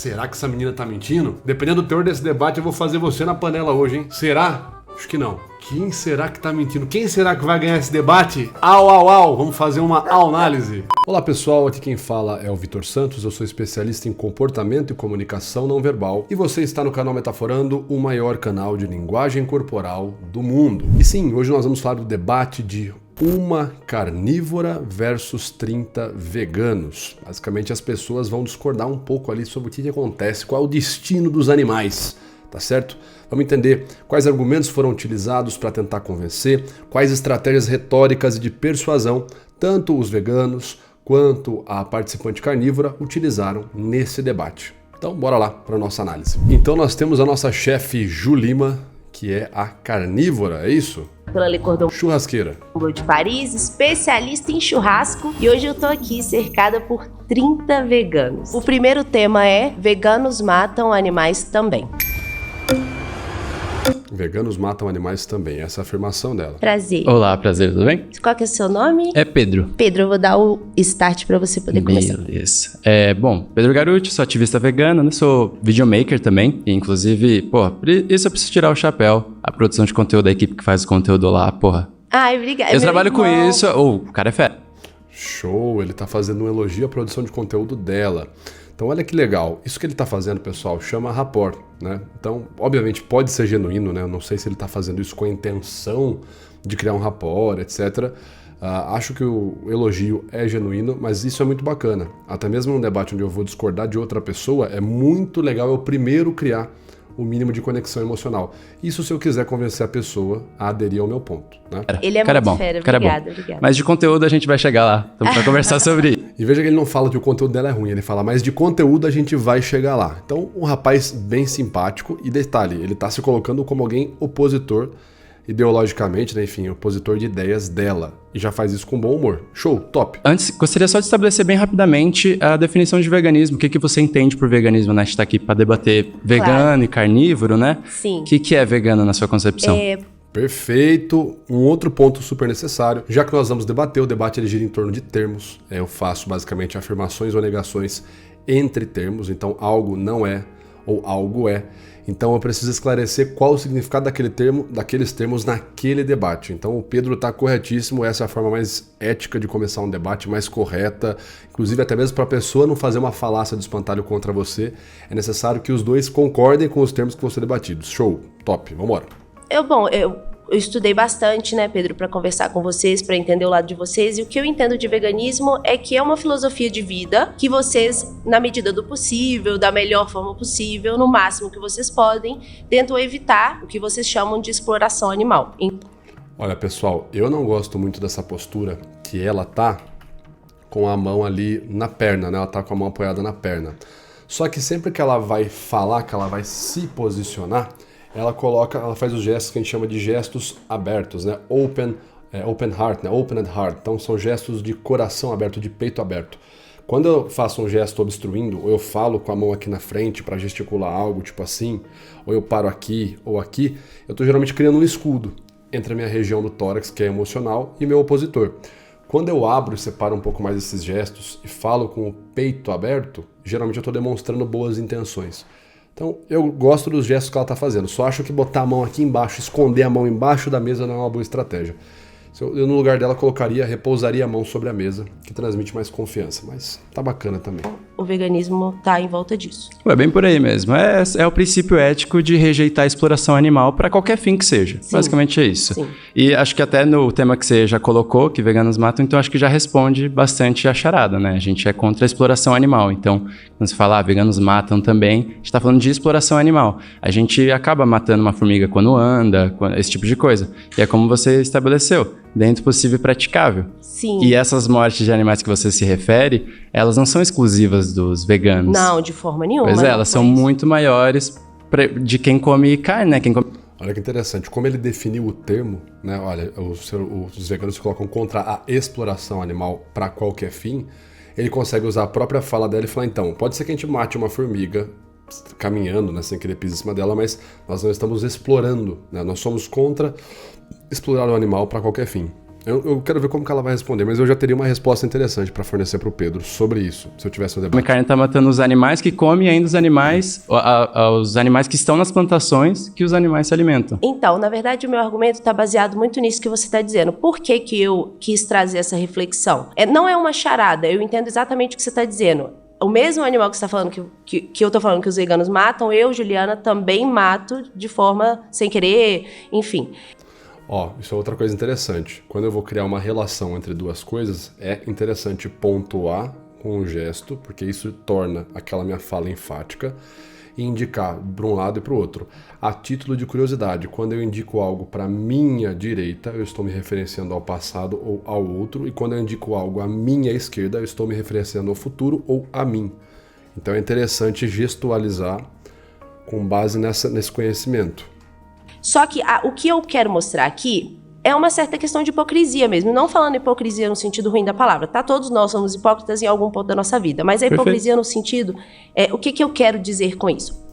será que essa menina tá mentindo? Dependendo do teor desse debate, eu vou fazer você na panela hoje, hein? Será? Acho que não. Quem será que tá mentindo? Quem será que vai ganhar esse debate? Au! Vamos fazer uma análise. Olá pessoal, aqui quem fala é o Vitor Santos, eu sou especialista em comportamento e comunicação não verbal e você está no canal Metaforando, o maior canal de linguagem corporal do mundo. E sim, hoje nós vamos falar do debate de uma carnívora versus 30 veganos. Basicamente as pessoas vão discordar um pouco ali sobre o que acontece, qual é o destino dos animais. Tá certo? Vamos entender quais argumentos foram utilizados para tentar convencer, quais estratégias retóricas e de persuasão tanto os veganos quanto a participante carnívora utilizaram nesse debate. Então, bora lá para a nossa análise. Então, nós temos a nossa chefe Ju Lima, que é a carnívora, é isso? Pela Le Cordon Churrasqueira Bleu de Paris, especialista em churrasco, e hoje eu tô aqui cercada por 30 veganos. O primeiro tema é: veganos matam animais também. Veganos matam animais também, essa é a afirmação dela. Prazer. Olá, prazer, tudo bem? Qual que é o seu nome? É Pedro. Pedro, eu vou dar o start pra você poder começar. Beleza. Bom, Pedro Garuti, sou ativista vegano, né? Sou videomaker também. E, inclusive, isso eu preciso tirar o chapéu. A produção de conteúdo da equipe que faz o conteúdo lá, porra. Ai, obrigada. Eu trabalho com isso. O cara é fera. Show, ele tá fazendo um elogio à produção de conteúdo dela. Então olha que legal, isso que ele está fazendo, pessoal, chama rapport, né? Então, obviamente pode ser genuíno, né? Eu não sei se ele está fazendo isso com a intenção de criar um rapport, etc. Acho que o elogio é genuíno, mas isso é muito bacana. Até mesmo num debate onde eu vou discordar de outra pessoa, é muito legal eu primeiro criar o mínimo de conexão emocional. Isso se eu quiser convencer a pessoa a aderir ao meu ponto, né? Ele é cara muito bom, fera, cara obrigada. Mas de conteúdo a gente vai chegar lá. Estamos para conversar sobre isso. E veja que ele não fala que o conteúdo dela é ruim, ele fala, mas de conteúdo a gente vai chegar lá. Então, um rapaz bem simpático e detalhe, ele tá se colocando como alguém opositor ideologicamente, né? Enfim, opositor de ideias dela. E já faz isso com bom humor. Show, top. Antes, gostaria só de estabelecer bem rapidamente a definição de veganismo. O que você entende por veganismo, né? A gente tá aqui para debater vegano e carnívoro, né? Sim. O que é vegano na sua concepção? Perfeito. Um outro ponto super necessário, já que nós vamos debater, o debate ele gira em torno de termos. Eu faço basicamente afirmações ou negações entre termos, então algo não é ou algo é. Então eu preciso esclarecer qual o significado daqueles termos naquele debate. Então o Pedro está corretíssimo, essa é a forma mais ética de começar um debate, mais correta, inclusive até mesmo para a pessoa não fazer uma falácia de espantalho contra você, é necessário que os dois concordem com os termos que vão ser debatidos. Show, top, vambora. Eu estudei bastante, né, Pedro, para conversar com vocês, para entender o lado de vocês. E o que eu entendo de veganismo é que é uma filosofia de vida que vocês, na medida do possível, da melhor forma possível, no máximo que vocês podem, tentam evitar o que vocês chamam de exploração animal. Olha, pessoal, eu não gosto muito dessa postura que ela tá com a mão ali na perna, né? Ela tá com a mão apoiada na perna. Só que sempre que ela vai falar, que ela vai se posicionar, ela faz os gestos que a gente chama de gestos abertos, né? Open heart, né? Open and heart. Então são gestos de coração aberto, de peito aberto. Quando eu faço um gesto obstruindo, ou eu falo com a mão aqui na frente para gesticular algo, tipo assim, ou eu paro aqui ou aqui, eu tô geralmente criando um escudo entre a minha região do tórax, que é emocional, e meu opositor. Quando eu abro e separo um pouco mais esses gestos e falo com o peito aberto, geralmente eu tô demonstrando boas intenções. Então, eu gosto dos gestos que ela está fazendo. Só acho que botar a mão aqui embaixo, esconder a mão embaixo da mesa não é uma boa estratégia. Eu no lugar dela, repousaria a mão sobre a mesa, que transmite mais confiança. Mas tá bacana também. O veganismo tá em volta disso. É bem por aí mesmo. É o princípio ético de rejeitar a exploração animal para qualquer fim que seja. Sim. Basicamente é isso. Sim. E acho que até no tema que você já colocou, que veganos matam, então acho que já responde bastante a charada, né? A gente é contra a exploração animal. Então, quando você fala, veganos matam também, a gente tá falando de exploração animal. A gente acaba matando uma formiga quando anda, esse tipo de coisa. E é como você estabeleceu, dentro do possível e praticável. Sim. E essas mortes de animais que você se refere, elas não são exclusivas dos veganos. Não, de forma nenhuma. Pois é, elas são muito maiores de quem come carne, né? Olha que interessante, como ele definiu o termo, né? Olha, os veganos colocam contra a exploração animal para qualquer fim, ele consegue usar a própria fala dela e falar, então, pode ser que a gente mate uma formiga caminhando, né, sem que ele pise em cima dela, mas nós não estamos explorando, né? Nós somos contra explorar o animal para qualquer fim. Eu quero ver como que ela vai responder, mas eu já teria uma resposta interessante para fornecer para o Pedro sobre isso, se eu tivesse um debate. A carne está matando os animais que comem e ainda os animais que estão nas plantações que os animais se alimentam. Então, na verdade, o meu argumento está baseado muito nisso que você está dizendo. Por que que eu quis trazer essa reflexão? Não é uma charada, eu entendo exatamente o que você está dizendo. O mesmo animal que você está falando, que eu estou falando que os veganos matam, eu, Juliana, também mato de forma sem querer, enfim. Isso é outra coisa interessante. Quando eu vou criar uma relação entre duas coisas, é interessante pontuar com um gesto, porque isso torna aquela minha fala enfática, e indicar para um lado e para o outro. A título de curiosidade, quando eu indico algo para minha direita, eu estou me referenciando ao passado ou ao outro, e quando eu indico algo à minha esquerda, eu estou me referenciando ao futuro ou a mim. Então é interessante gestualizar com base nesse conhecimento. Só que o que eu quero mostrar aqui é uma certa questão de hipocrisia mesmo. Não falando hipocrisia no sentido ruim da palavra, tá? Todos nós somos hipócritas em algum ponto da nossa vida. Mas a hipocrisia no sentido... o que eu quero dizer com isso?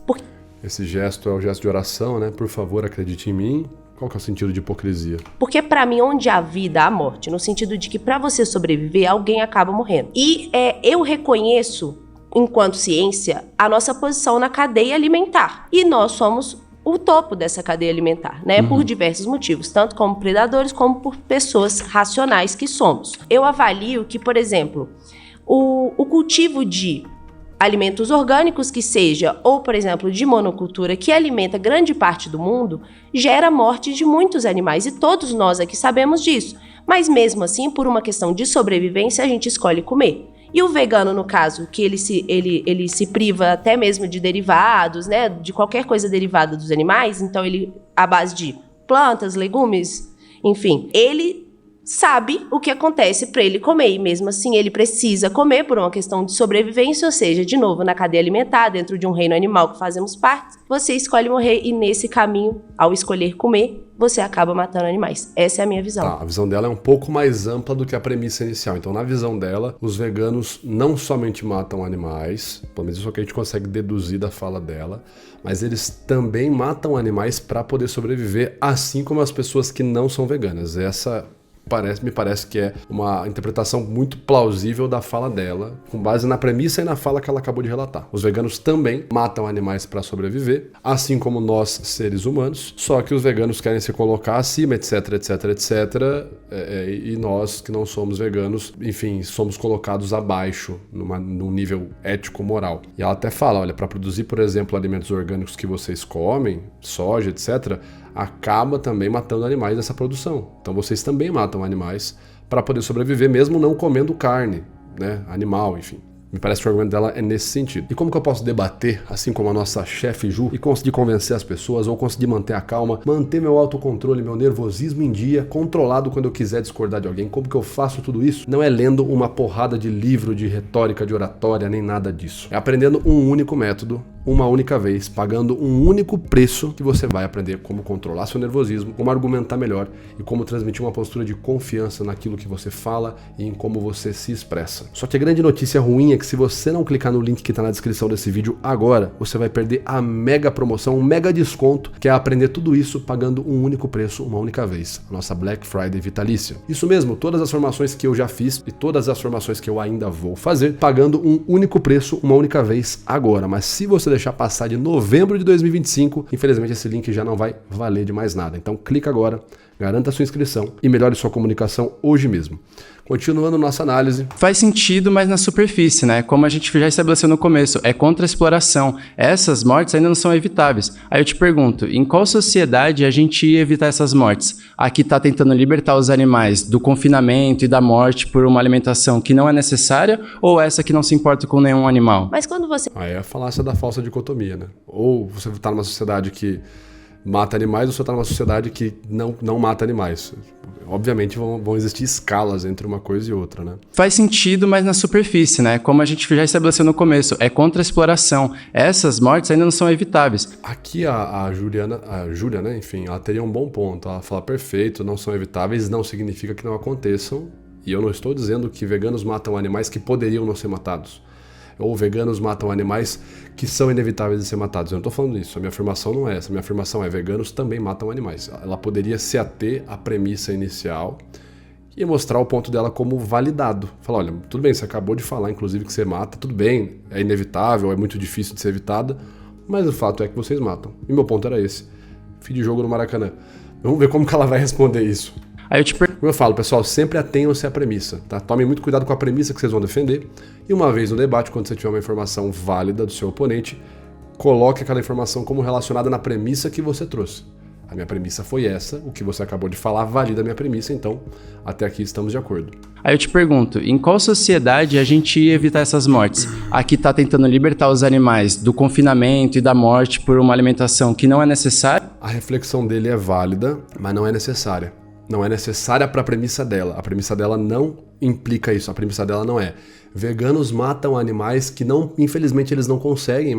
Esse gesto é o gesto de oração, né? Por favor, acredite em mim. Qual que é o sentido de hipocrisia? Porque pra mim, onde há vida, há morte. No sentido de que pra você sobreviver, alguém acaba morrendo. E eu reconheço, enquanto ciência, a nossa posição na cadeia alimentar. E nós somos o topo dessa cadeia alimentar, né? Por diversos motivos, tanto como predadores, como por pessoas racionais que somos. Eu avalio que, por exemplo, o cultivo de alimentos orgânicos que seja, ou, por exemplo, de monocultura, que alimenta grande parte do mundo, gera morte de muitos animais, e todos nós aqui sabemos disso. Mas mesmo assim, por uma questão de sobrevivência, a gente escolhe comer. E o vegano, no caso, que ele se priva até mesmo de derivados, né, de qualquer coisa derivada dos animais, então ele, à base de plantas, legumes, enfim, ele sabe o que acontece para ele comer, e mesmo assim ele precisa comer por uma questão de sobrevivência, ou seja, de novo, na cadeia alimentar, dentro de um reino animal que fazemos parte, você escolhe morrer, e nesse caminho, ao escolher comer, você acaba matando animais. Essa é a minha visão. A visão dela é um pouco mais ampla do que a premissa inicial. Então, na visão dela, os veganos não somente matam animais, pelo menos isso é o que a gente consegue deduzir da fala dela, mas eles também matam animais para poder sobreviver, assim como as pessoas que não são veganas. Essa me parece que é uma interpretação muito plausível da fala dela, com base na premissa e na fala que ela acabou de relatar. Os veganos também matam animais para sobreviver, assim como nós, seres humanos, só que os veganos querem se colocar acima, etc, etc, etc, e nós que não somos veganos, enfim, somos colocados abaixo, num nível ético-moral. E ela até fala, olha, para produzir, por exemplo, alimentos orgânicos que vocês comem, soja, etc., acaba também matando animais nessa produção. Então vocês também matam animais para poder sobreviver, mesmo não comendo carne, né, animal, enfim. Me parece que o argumento dela é nesse sentido. E como que eu posso debater, assim como a nossa chefe Ju, e conseguir convencer as pessoas, ou conseguir manter a calma, manter meu autocontrole, meu nervosismo em dia, controlado quando eu quiser discordar de alguém? Como que eu faço tudo isso? Não é lendo uma porrada de livro de retórica, de oratória, nem nada disso. É aprendendo um único método, uma única vez, pagando um único preço, que você vai aprender como controlar seu nervosismo, como argumentar melhor e como transmitir uma postura de confiança naquilo que você fala e em como você se expressa. Só que a grande notícia ruim é que se você não clicar no link que está na descrição desse vídeo agora, você vai perder a mega promoção, um mega desconto, que é aprender tudo isso pagando um único preço, uma única vez. A nossa Black Friday vitalícia. Isso mesmo, todas as formações que eu já fiz e todas as formações que eu ainda vou fazer, pagando um único preço, uma única vez agora. Mas se você deixar passar de novembro de 2025, infelizmente esse link já não vai valer de mais nada. Então clica agora, garanta a sua inscrição e melhore sua comunicação hoje mesmo. Continuando nossa análise. Faz sentido, mas na superfície, né? Como a gente já estabeleceu no começo, é contra a exploração. Essas mortes ainda não são evitáveis. Aí eu te pergunto, em qual sociedade a gente ia evitar essas mortes? A que está tentando libertar os animais do confinamento e da morte por uma alimentação que não é necessária, ou essa que não se importa com nenhum animal? Mas quando você... Aí é a falácia da falsa dicotomia, né? Ou você está numa sociedade que mata animais, ou você está numa sociedade que não mata animais. Obviamente vão existir escalas entre uma coisa e outra, né? Faz sentido, mas na superfície, né? Como a gente já estabeleceu no começo, é contra a exploração. Essas mortes ainda não são evitáveis. Aqui a Júlia, né? Enfim, ela teria um bom ponto. Ela fala, perfeito, não são evitáveis, não significa que não aconteçam. E eu não estou dizendo que veganos matam animais que poderiam não ser matados. Ou veganos matam animais que são inevitáveis de ser matados. Eu não estou falando isso, a minha afirmação não é essa. A minha afirmação é veganos também matam animais. Ela poderia se ater à premissa inicial, e mostrar o ponto dela como validado. Falar, olha, tudo bem, você acabou de falar, inclusive, que você mata, tudo bem, é inevitável, é muito difícil de ser evitada, mas o fato é que vocês matam. E meu ponto era esse. Fim de jogo no Maracanã. Vamos ver como que ela vai responder isso. Aí eu te Como eu falo, pessoal, sempre atenham-se à premissa, tá? Tomem muito cuidado com a premissa que vocês vão defender. E uma vez no debate, quando você tiver uma informação válida do seu oponente, coloque aquela informação como relacionada na premissa que você trouxe. A minha premissa foi essa, o que você acabou de falar valida a minha premissa, então até aqui estamos de acordo. Aí eu te pergunto, em qual sociedade a gente ia evitar essas mortes? Aqui tá tentando libertar os animais do confinamento e da morte por uma alimentação que não é necessária? A reflexão dele é válida, mas não é necessária. Não é necessária para a premissa dela. A premissa dela não implica isso. A premissa dela não é veganos matam animais que não, infelizmente eles não conseguem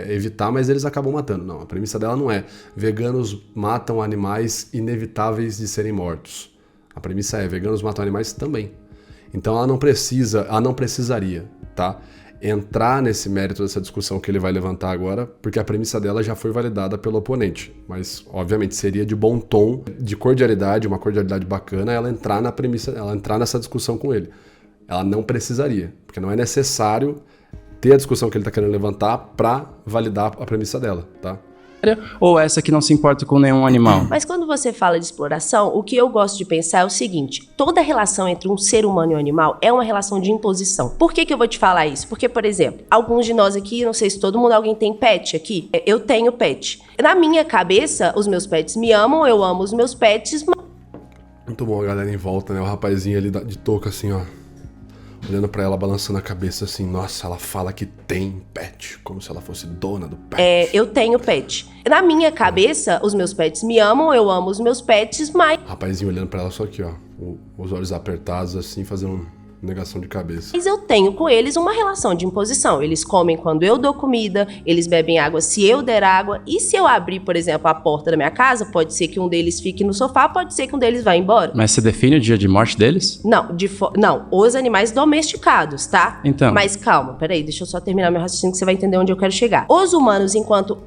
evitar, mas eles acabam matando. Não, a premissa dela não é veganos matam animais inevitáveis de serem mortos. A premissa é veganos matam animais também. Então ela não precisaria, tá? Entrar nesse mérito dessa discussão que ele vai levantar agora, porque a premissa dela já foi validada pelo oponente. Mas, obviamente, seria de bom tom, de cordialidade, uma cordialidade bacana, ela entrar na premissa, ela entrar nessa discussão com ele. Ela não precisaria, porque não é necessário ter a discussão que ele está querendo levantar para validar a premissa dela, tá? Ou essa que não se importa com nenhum animal? Mas quando você fala de exploração, o que eu gosto de pensar é o seguinte: toda relação entre um ser humano e um animal é uma relação de imposição. Por que eu vou te falar isso? Porque, por exemplo, alguns de nós aqui, não sei se todo mundo, alguém tem pet aqui? Eu tenho pet. Na minha cabeça, os meus pets me amam, eu amo os meus pets. Muito bom a galera em volta, né? O rapazinho ali de touca assim, ó. Olhando pra ela, balançando a cabeça assim, nossa, ela fala que tem pet, como se ela fosse dona do pet. Eu tenho pet. Na minha cabeça, os meus pets me amam, eu amo os meus pets, mas... Rapazinho olhando pra ela só aqui, ó, os olhos apertados assim, fazendo negação de cabeça. Mas eu tenho com eles uma relação de imposição. Eles comem quando eu dou comida, eles bebem água se eu der água, e se eu abrir, por exemplo, a porta da minha casa, pode ser que um deles fique no sofá, pode ser que um deles vá embora. Mas você define o dia de morte deles? Não, não, os animais domesticados, tá? Então. Mas calma, peraí, deixa eu só terminar meu raciocínio que você vai entender onde eu quero chegar. Os humanos, enquanto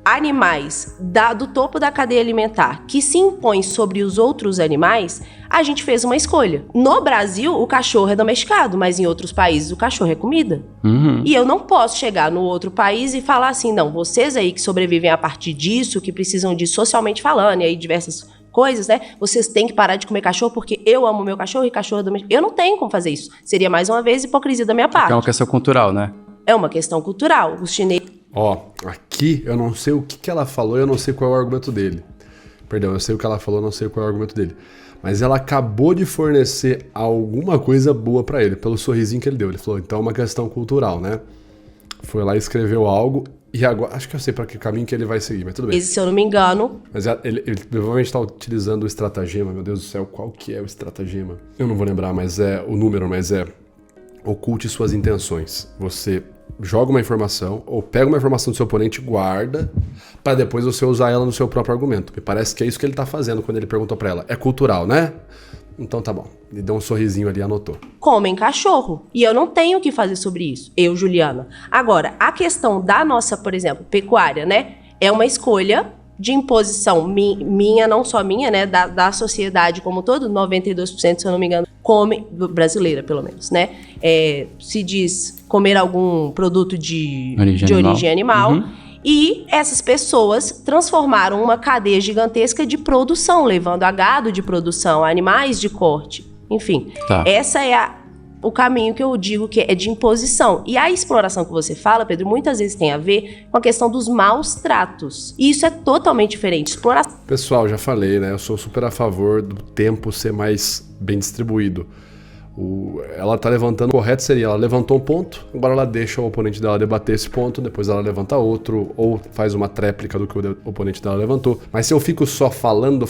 animais do topo da cadeia alimentar que se impõem sobre os outros animais, a gente fez uma escolha. No Brasil, o cachorro é domesticado, mas em outros países o cachorro é comida. Uhum. E eu não posso chegar no outro país e falar assim, não, vocês aí que sobrevivem a partir disso, que precisam disso socialmente falando, e aí diversas coisas, né? Vocês têm que parar de comer cachorro porque eu amo meu cachorro e cachorro é domesticado. Eu não tenho como fazer isso. Seria mais uma vez hipocrisia da minha parte. É uma questão cultural, né? É uma questão cultural. Os chineses... Ó, aqui eu não sei o que ela falou e eu não sei qual é o argumento dele. Perdão, eu sei o que ela falou, eu não sei qual é o argumento dele. Mas ela acabou de fornecer alguma coisa boa pra ele, pelo sorrisinho que ele deu. Ele falou, então é uma questão cultural, né? Foi lá e escreveu algo e agora... Acho que eu sei pra que caminho que ele vai seguir, mas tudo bem. Se eu não me engano... Mas ele provavelmente tá utilizando o estratagema, meu Deus do céu, qual que é o estratagema? Eu não vou lembrar, mas é o número, mas é... Oculte suas intenções. Você joga uma informação ou pega uma informação do seu oponente e guarda para depois você usar ela no seu próprio argumento. Me parece que é isso que ele tá fazendo quando ele perguntou para ela. É cultural, né? Então tá bom. Ele deu um sorrisinho ali e anotou. Comem cachorro. E eu não tenho o que fazer sobre isso. Eu, Juliana. Agora, a questão da nossa, por exemplo, pecuária, né? É uma escolha de imposição minha, não só minha, né? Da sociedade como um todo. 92%, se eu não me engano, come, brasileira pelo menos, né? Se diz comer algum produto de origem animal. Uhum. E essas pessoas transformaram uma cadeia gigantesca de produção, levando a gado de produção, animais de corte. Enfim, essa é o caminho que eu digo que é de imposição. E a exploração que você fala, Pedro, muitas vezes tem a ver com a questão dos maus tratos. E isso é totalmente diferente. Exploração... Pessoal, já falei, né? Eu sou super a favor do tempo ser mais bem distribuído. Ela tá levantando, o correto seria, ela levantou um ponto, agora ela deixa o oponente dela debater esse ponto, depois ela levanta outro, ou faz uma tréplica do que o oponente dela levantou. Mas se eu fico só falando,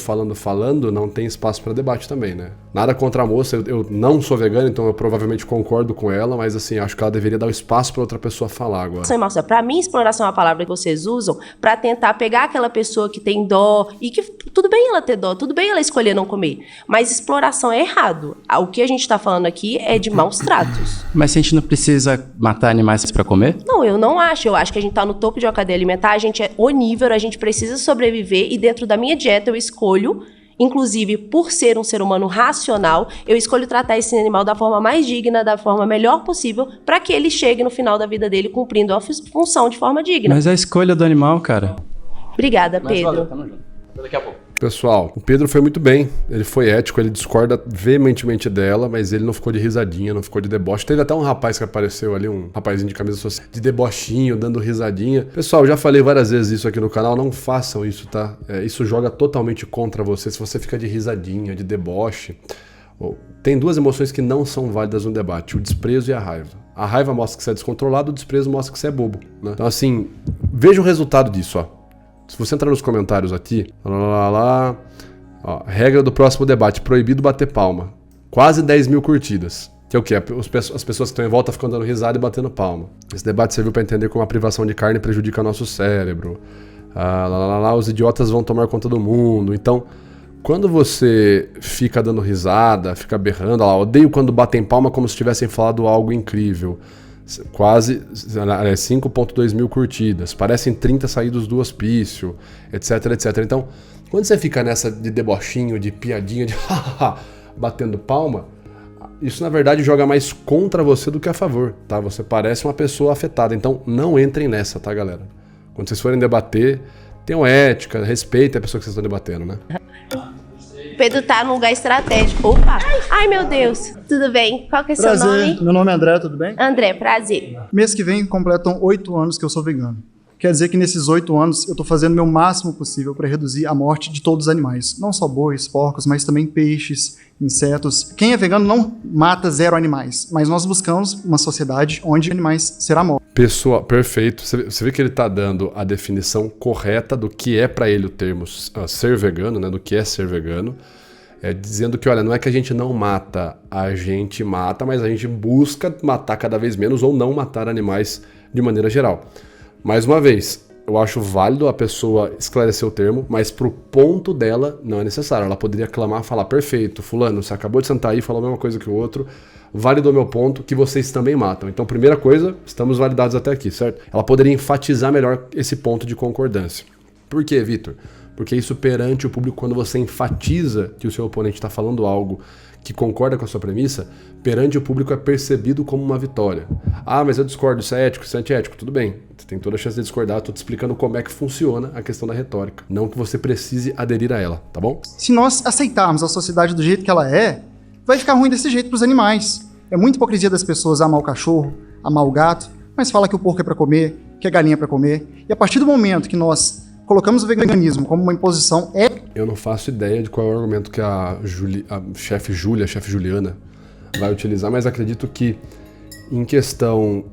não tem espaço para debate também, né? Nada contra a moça, eu não sou vegano, então eu provavelmente concordo com ela, mas assim, acho que ela deveria dar o espaço para outra pessoa falar agora. Para mim, exploração é uma palavra que vocês usam para tentar pegar aquela pessoa que tem dó, e que tudo bem ela ter dó, tudo bem ela escolher não comer, mas exploração é errado. O que a gente tá falando aqui é de maus tratos. Mas a gente não precisa matar animais para comer? Não, eu não acho. Eu acho que a gente tá no topo de uma cadeia alimentar, a gente é onívoro, a gente precisa sobreviver e dentro da minha dieta eu escolho inclusive por ser um ser humano racional, eu escolho tratar esse animal da forma mais digna, da forma melhor possível, para que ele chegue no final da vida dele cumprindo a função de forma digna. Mas é a escolha do animal, cara. Obrigada, Pedro. Valeu, tamo junto. Até daqui a pouco. Pessoal, o Pedro foi muito bem, ele foi ético, ele discorda veementemente dela, mas ele não ficou de risadinha, não ficou de deboche. Teve até um rapaz que apareceu ali, um rapazinho de camisa social, de debochinho, dando risadinha. Pessoal, já falei várias vezes isso aqui no canal, não façam isso, tá? Isso joga totalmente contra você, se você fica de risadinha, de deboche. Tem duas emoções que não são válidas no debate, o desprezo e a raiva. A raiva mostra que você é descontrolado, o desprezo mostra que você é bobo, né? Então assim, veja o resultado disso, ó. Se você entrar nos comentários aqui, ó, regra do próximo debate, proibido bater palma. Quase 10 mil curtidas. Que é o quê? As pessoas que estão em volta ficam dando risada e batendo palma. Esse debate serviu para entender como a privação de carne prejudica nosso cérebro. Os idiotas vão tomar conta do mundo. Então, quando você fica dando risada, fica berrando, odeio quando batem palma como se tivessem falado algo incrível. Quase 5.2 mil curtidas, parecem 30 saídos do hospício, etc, etc. Então, quando você fica nessa de debochinho, de piadinha, de batendo palma, isso na verdade joga mais contra você do que a favor, tá? Você parece uma pessoa afetada, então não entrem nessa, tá, galera? Quando vocês forem debater, tenham ética, respeitem a pessoa que vocês estão debatendo, né? Pedro tá num lugar estratégico. Opa! Ai, meu Deus. Tudo bem? Qual que é seu nome? Meu nome é André, tudo bem? André, prazer. Mês que vem completam 8 anos que eu sou vegano. Quer dizer que nesses 8 anos eu tô fazendo o meu máximo possível para reduzir a morte de todos os animais. Não só bois, porcos, mas também peixes, insetos. Quem é vegano não mata 0 animais, mas nós buscamos uma sociedade onde animais serão mortos. Pessoa, perfeito. Você vê que ele está dando a definição correta do que é para ele o termo ser vegano, né? Do que é ser vegano. Dizendo que, olha, não é que a gente não mata, a gente mata, mas a gente busca matar cada vez menos ou não matar animais de maneira geral. Mais uma vez, eu acho válido a pessoa esclarecer o termo, mas pro ponto dela não é necessário. Ela poderia clamar, falar, perfeito, fulano, você acabou de sentar aí e falou a mesma coisa que o outro, validou meu ponto, que vocês também matam. Então, primeira coisa, estamos validados até aqui, certo? Ela poderia enfatizar melhor esse ponto de concordância. Por quê, Vitor? Porque isso perante o público, quando você enfatiza que o seu oponente está falando algo que concorda com a sua premissa, perante o público é percebido como uma vitória. Ah, mas eu discordo, isso é ético, isso é antiético. Tudo bem, você tem toda a chance de discordar, estou te explicando como é que funciona a questão da retórica. Não que você precise aderir a ela, tá bom? Se nós aceitarmos a sociedade do jeito que ela é, vai ficar ruim desse jeito para os animais. É muita hipocrisia das pessoas amar o cachorro, amar o gato, mas fala que o porco é para comer, que a galinha é para comer. E a partir do momento que nós colocamos o veganismo como uma imposição Eu não faço ideia de qual é o argumento que a chefe Juliana vai utilizar, mas acredito que em questão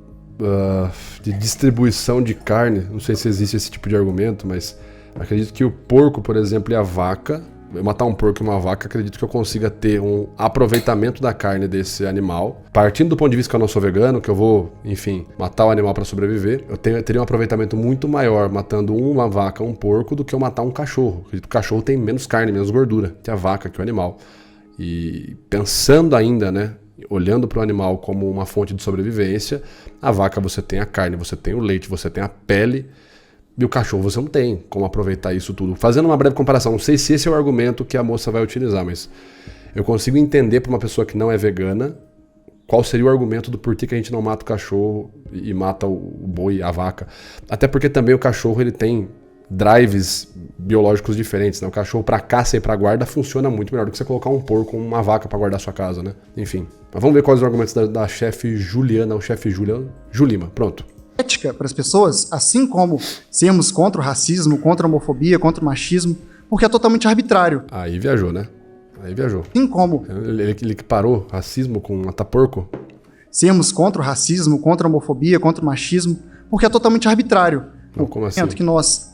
de distribuição de carne, não sei se existe esse tipo de argumento, mas acredito que o porco, por exemplo, e a vaca, matar um porco e uma vaca, acredito que eu consiga ter um aproveitamento da carne desse animal. Partindo do ponto de vista que eu não sou vegano, que eu vou, enfim, matar o animal para sobreviver, eu teria um aproveitamento muito maior matando uma vaca, um porco, do que eu matar um cachorro. Acredito que o cachorro tem menos carne, menos gordura que a vaca, que o animal. E pensando ainda, né, olhando para o animal como uma fonte de sobrevivência, a vaca você tem a carne, você tem o leite, você tem a pele, e o cachorro você não tem como aproveitar isso tudo. Fazendo uma breve comparação, não sei se esse é o argumento que a moça vai utilizar, mas eu consigo entender para uma pessoa que não é vegana qual seria o argumento do porquê que a gente não mata o cachorro e mata o boi, a vaca. Até porque também o cachorro ele tem drives biológicos diferentes, né? O cachorro para caça e para guarda funciona muito melhor do que você colocar um porco ou uma vaca para guardar a sua casa, né? Enfim, mas vamos ver quais os argumentos da chefe Juliana, ou chefe Julima. Pronto. Ética para as pessoas, assim como sermos contra o racismo, contra a homofobia, contra o machismo, porque é totalmente arbitrário. Aí viajou, né? Aí viajou. Assim como ele que parou racismo com matar porco. Sermos contra o racismo, contra a homofobia, contra o machismo, porque é totalmente arbitrário. Não, como assim? Que nós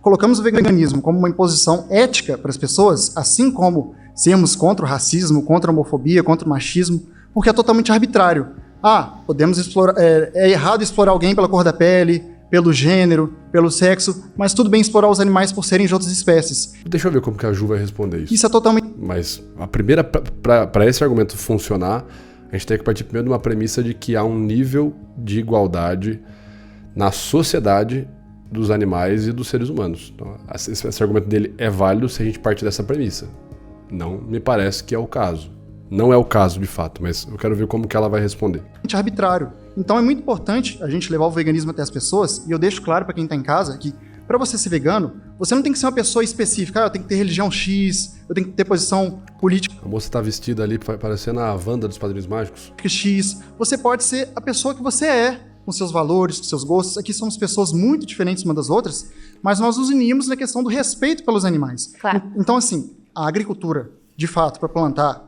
colocamos o veganismo como uma imposição ética para as pessoas, assim como sermos contra o racismo, contra a homofobia, contra o machismo, porque é totalmente arbitrário. Podemos explorar. É errado explorar alguém pela cor da pele, pelo gênero, pelo sexo, mas tudo bem explorar os animais por serem de outras espécies. Deixa eu ver como que a Ju vai responder isso. Isso é totalmente... Mas a primeira, para esse argumento funcionar, a gente tem que partir primeiro de uma premissa de que há um nível de igualdade na sociedade dos animais e dos seres humanos. Então, esse argumento dele é válido se a gente partir dessa premissa. Não me parece que é o caso. Não é o caso, de fato, mas eu quero ver como que ela vai responder. Arbitrário. Então é muito importante a gente levar o veganismo até as pessoas, e eu deixo claro para quem está em casa que para você ser vegano, você não tem que ser uma pessoa específica, eu tenho que ter religião X, eu tenho que ter posição política A moça tá vestida ali parecendo a Wanda dos Padrinhos Mágicos. X. Você pode ser a pessoa que você é, com seus valores, com seus gostos. Aqui somos pessoas muito diferentes umas das outras, mas nós nos unimos na questão do respeito pelos animais. Claro. Então, assim, a agricultura, de fato, para plantar,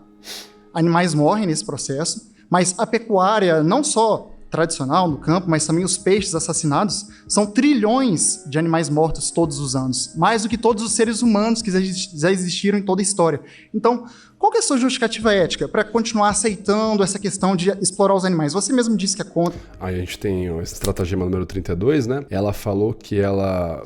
animais morrem nesse processo, mas a pecuária, não só tradicional no campo, mas também os peixes assassinados, são trilhões de animais mortos todos os anos, mais do que todos os seres humanos que já existiram em toda a história. Então, qual que é a sua justificativa ética para continuar aceitando essa questão de explorar os animais? Você mesmo disse que é contra. Aí a gente tem esse estratagema número 32, né? Ela falou que ela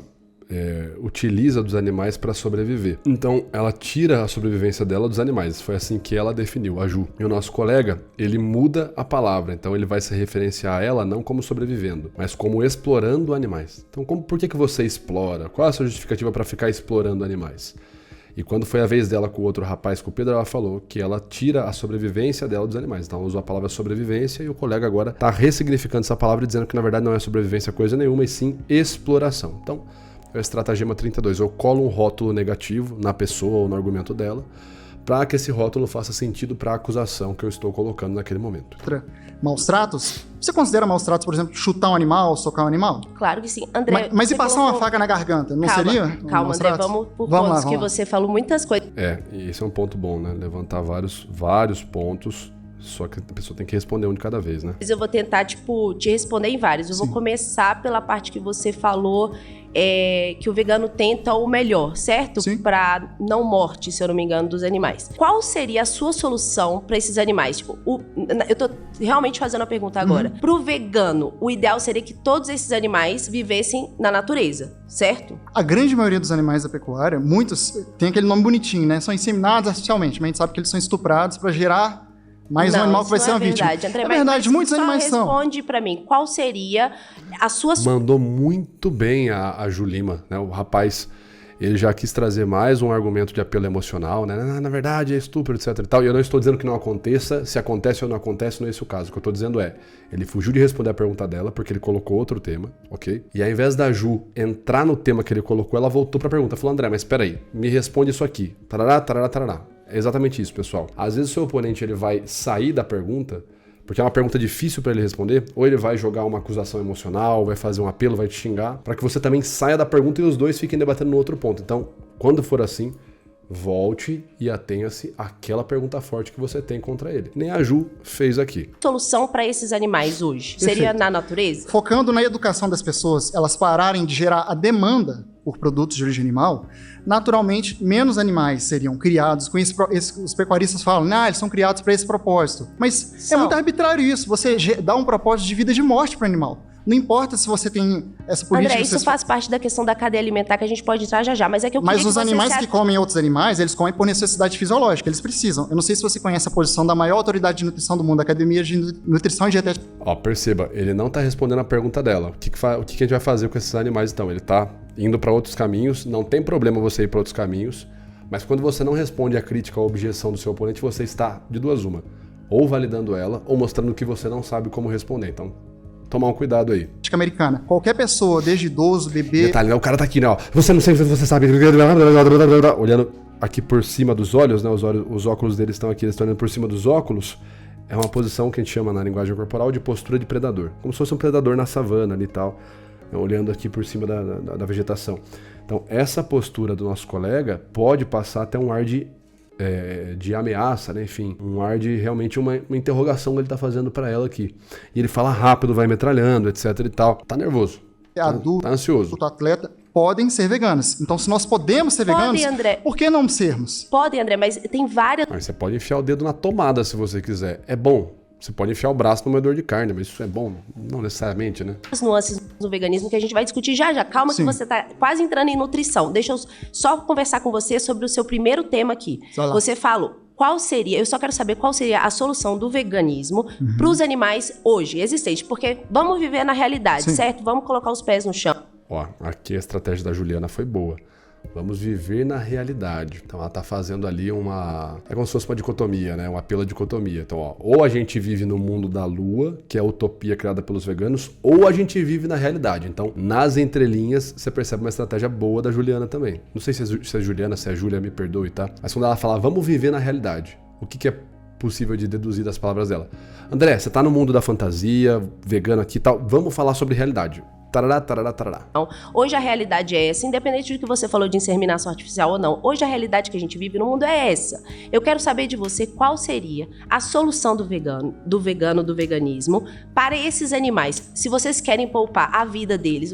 utiliza dos animais para sobreviver. Então, ela tira a sobrevivência dela dos animais. Foi assim que ela definiu, a Ju. E o nosso colega, ele muda a palavra. Então, ele vai se referenciar a ela não como sobrevivendo, mas como explorando animais. Então, por que você explora? Qual é a sua justificativa para ficar explorando animais? E quando foi a vez dela com o outro rapaz, com o Pedro, ela falou que ela tira a sobrevivência dela dos animais. Então, ela usou a palavra sobrevivência e o colega agora está ressignificando essa palavra e dizendo que, na verdade, não é sobrevivência coisa nenhuma, e sim exploração. Então, é o estratagema 32. Eu colo um rótulo negativo na pessoa ou no argumento dela para que esse rótulo faça sentido para a acusação que eu estou colocando naquele momento. Maus tratos? Você considera maus tratos, por exemplo, chutar um animal, socar um animal? Claro que sim. André, Mas e passar uma faca na garganta? Não seria? Calma, André, vamos por pontos, que você falou muitas coisas. E esse é um ponto bom, né? Levantar vários pontos, só que a pessoa tem que responder um de cada vez, né? Eu vou tentar, te responder em vários. Eu vou começar pela parte que você falou, que o vegano tenta o melhor, certo? Para não morte, se eu não me engano, dos animais. Qual seria a sua solução para esses animais? Eu tô realmente fazendo a pergunta agora. Pro vegano, o ideal seria que todos esses animais vivessem na natureza, certo? A grande maioria dos animais da pecuária, muitos têm aquele nome bonitinho, né? São inseminados artificialmente, mas a gente sabe que eles são estuprados para gerar mais um animal que vai ser uma vítima. André, é verdade, muitos animais são. Responde pra mim, qual seria a sua... Mandou muito bem a Julima, né? O rapaz, ele já quis trazer mais um argumento de apelo emocional, né? Na verdade é estupro, etc e tal. E eu não estou dizendo que não aconteça, se acontece ou não acontece, não é esse o caso. O que eu estou dizendo é, ele fugiu de responder a pergunta dela, porque ele colocou outro tema, ok? E ao invés da Ju entrar no tema que ele colocou, ela voltou pra pergunta, falou, André, mas peraí, me responde isso aqui. Tarará, tarará, tarará. É exatamente isso, pessoal. Às vezes o seu oponente ele vai sair da pergunta, porque é uma pergunta difícil para ele responder, ou ele vai jogar uma acusação emocional, vai fazer um apelo, vai te xingar, para que você também saia da pergunta e os dois fiquem debatendo no outro ponto. Então, quando for assim, volte e atenha-se àquela pergunta forte que você tem contra ele. Nem a Ju fez aqui. Solução para esses animais hoje? Perfeito. Seria na natureza? Focando na educação das pessoas, elas pararem de gerar a demanda por produtos de origem animal, naturalmente, menos animais seriam criados. Com os pecuaristas falam, eles são criados para esse propósito. Mas é muito arbitrário isso. Você dá um propósito de vida e de morte para o animal. Não importa se você tem essa política... André, isso faz parte da questão da cadeia alimentar que a gente pode entrar já, mas é que eu queria Mas os animais que comem outros animais, eles comem por necessidade fisiológica, eles precisam. Eu não sei se você conhece a posição da maior autoridade de nutrição do mundo, a Academia de Nutrição e Dietética. Perceba, ele não tá respondendo a pergunta dela. O que a gente vai fazer com esses animais, então? Ele tá indo para outros caminhos, não tem problema você ir para outros caminhos, mas quando você não responde a crítica ou a objeção do seu oponente, você está de duas uma. Ou validando ela, ou mostrando que você não sabe como responder. Então, tomar um cuidado aí. Americana. Qualquer pessoa, desde idoso, bebê... Detalhe, né? O cara tá aqui, né? Ó. Você não sei se você sabe... Olhando aqui por cima dos olhos, né? Os óculos deles estão aqui, eles estão olhando por cima dos óculos. É uma posição que a gente chama na linguagem corporal de postura de predador. Como se fosse um predador na savana ali e tal. Olhando aqui por cima da vegetação. Então, essa postura do nosso colega pode passar até um ar de ameaça, né? Enfim, um ar de realmente uma interrogação que ele tá fazendo para ela aqui. E ele fala rápido, vai metralhando, etc e tal. Tá nervoso. Adulto, tá ansioso. Atleta, podem ser veganas. Então, se nós podemos ser veganos, André. Por que não sermos? Podem, André, mas tem várias... Mas você pode enfiar o dedo na tomada se você quiser. É bom. Você pode enfiar o braço no moedor de carne, mas isso é bom? Não necessariamente, né? As nuances do veganismo que a gente vai discutir já. Calma. Sim. Que você tá quase entrando em nutrição. Deixa eu só conversar com você sobre o seu primeiro tema aqui. Você falou, eu só quero saber qual seria a solução do veganismo para os animais hoje existentes. Porque vamos viver na realidade, certo? Vamos colocar os pés no chão. Aqui a estratégia da Juliana foi boa. Vamos viver na realidade. Então ela tá fazendo ali uma... É como se fosse uma dicotomia, né? Um apelo à dicotomia. Então, ó, ou a gente vive no mundo da lua, que é a utopia criada pelos veganos, ou a gente vive na realidade. Então, nas entrelinhas, você percebe uma estratégia boa da Juliana também. Não sei se é Juliana, se é Júlia, me perdoe, tá? Mas quando ela fala, vamos viver na realidade, o que é possível de deduzir das palavras dela? André, você tá no mundo da fantasia, vegano aqui e tal, vamos falar sobre realidade. Tarará, tarará, tarará. Hoje a realidade é essa, independente do que você falou de inseminação artificial ou não. Hoje a realidade que a gente vive no mundo é essa. Eu quero saber de você qual seria a solução do veganismo para esses animais. Se vocês querem poupar a vida deles,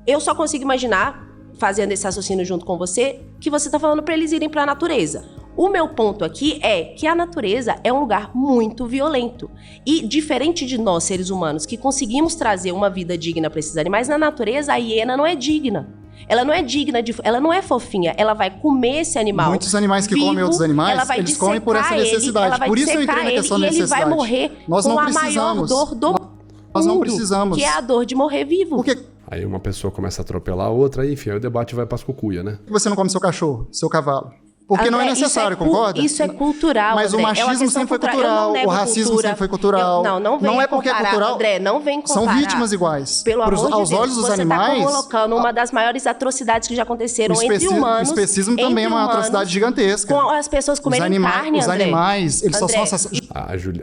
eu só consigo imaginar, fazendo esse raciocínio junto com você, que você está falando para eles irem para a natureza. O meu ponto aqui é que a natureza é um lugar muito violento. E diferente de nós, seres humanos, que conseguimos trazer uma vida digna para esses animais, na natureza a hiena não é digna. Ela não é digna ela não é fofinha, ela vai comer esse animal. Muitos animais que comem outros animais, eles comem por essa necessidade. Por isso eu entrei na questão da necessidade. Ele vai morrer com a maior dor do mundo. Nós não precisamos. Que é a dor de morrer vivo. Porque aí uma pessoa começa a atropelar a outra, e enfim, aí o debate vai para as cucuia, né? você não come seu cachorro, seu cavalo? Porque André, não é necessário, concorda? Isso é cultural, Mas André. o machismo sempre foi cultural, o racismo sempre foi cultural. Não é porque comparar, é cultural. André, não vem comparar. São vítimas iguais. Pelo amor de aos Deus, olhos dos você animais, tá colocando uma das maiores atrocidades que já aconteceram entre humanos. O especismo também é uma atrocidade gigantesca. Com as pessoas comerem carne, Os André. animais, eles André. só são...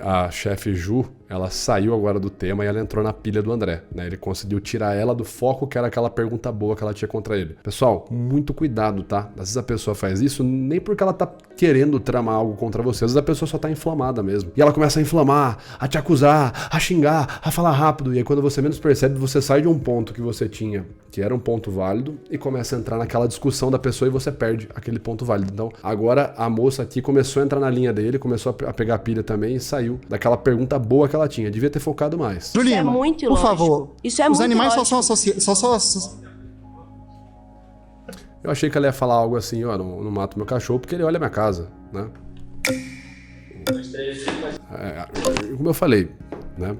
A chefe Ju, ela saiu agora do tema e ela entrou na pilha do André, né? Ele conseguiu tirar ela do foco, que era aquela pergunta boa que ela tinha contra ele. Pessoal, muito cuidado, tá? Às vezes a pessoa faz isso nem porque ela tá querendo tramar algo contra você, às vezes a pessoa só tá inflamada mesmo. E ela começa a inflamar, a te acusar, a xingar, a falar rápido. E aí quando você menos percebe, você sai de um ponto que você tinha, que era um ponto válido, e começa a entrar naquela discussão da pessoa e você perde aquele ponto válido. Então, agora a moça aqui começou a entrar na linha dele, começou a pegar a pilha também e saiu daquela pergunta boa que ela tinha. Devia ter focado mais. Julina, isso é muito por ilógico. favor, isso é os muito animais ilógico. só são associados. Eu achei que ela ia falar algo assim, ó, não mato meu cachorro porque ele olha a minha casa, né? Como eu falei, né?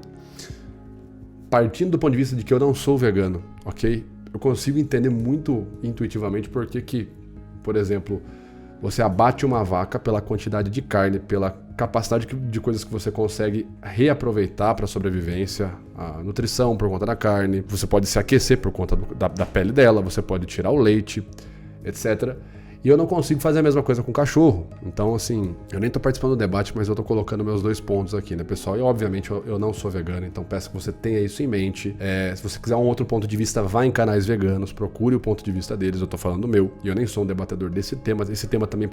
Partindo do ponto de vista de que eu não sou vegano, ok? Eu consigo entender muito intuitivamente por que, por exemplo, você abate uma vaca pela quantidade de carne, pela capacidade de coisas que você consegue reaproveitar para a sobrevivência, a nutrição por conta da carne, você pode se aquecer por conta da pele dela, você pode tirar o leite, etc. E eu não consigo fazer a mesma coisa com o cachorro. Então, assim, eu nem tô participando do debate, mas eu tô colocando meus dois pontos aqui, né, pessoal? E, obviamente, eu não sou vegano, então peço que você tenha isso em mente. Se você quiser um outro ponto de vista, vá em canais veganos, procure o ponto de vista deles. Eu tô falando do meu, e eu nem sou um debatedor desse tema. Esse tema também,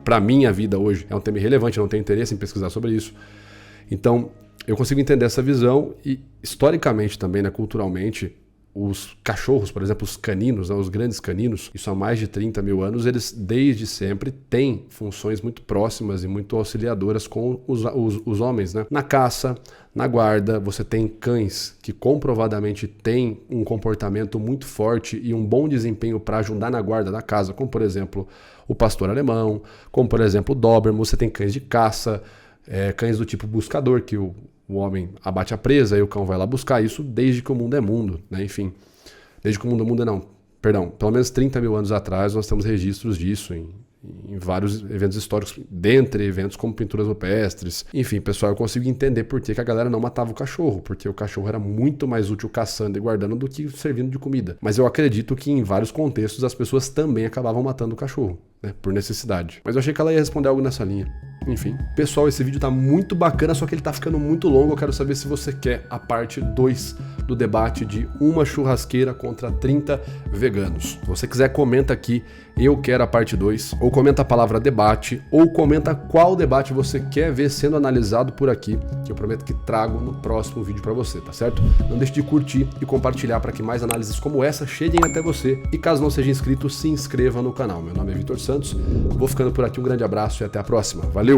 pra minha vida hoje, é um tema irrelevante, eu não tenho interesse em pesquisar sobre isso. Então, eu consigo entender essa visão e, historicamente também, né, culturalmente, os cachorros, por exemplo, os caninos, né, os grandes caninos, isso há mais de 30 mil anos, eles desde sempre têm funções muito próximas e muito auxiliadoras com os homens, né? Na caça, na guarda, você tem cães que comprovadamente têm um comportamento muito forte e um bom desempenho para ajudar na guarda da casa, como por exemplo o pastor alemão, como por exemplo o Doberman. Você tem cães de caça, cães do tipo buscador, que o homem abate a presa e o cão vai lá buscar isso desde que o mundo é mundo, né? Enfim, desde que o mundo é mundo, não, perdão, pelo menos 30 mil anos atrás nós temos registros disso em vários eventos históricos, dentre eventos como pinturas rupestres. Enfim, pessoal, eu consigo entender por que a galera não matava o cachorro, porque o cachorro era muito mais útil caçando e guardando do que servindo de comida. Mas eu acredito que em vários contextos as pessoas também acabavam matando o cachorro, né, por necessidade. Mas eu achei que ela ia responder algo nessa linha. Enfim, pessoal, esse vídeo tá muito bacana, só que ele tá ficando muito longo. Eu quero saber se você quer a parte 2 do debate de uma churrasqueira contra 30 veganos. Se você quiser, comenta aqui, eu quero a parte 2, ou comenta a palavra debate, ou comenta qual debate você quer ver sendo analisado por aqui, que eu prometo que trago no próximo vídeo pra você, tá certo? Não deixe de curtir e compartilhar para que mais análises como essa cheguem até você. E caso não seja inscrito, se inscreva no canal. Meu nome é Vitor Santos, vou ficando por aqui, um grande abraço e até a próxima. Valeu!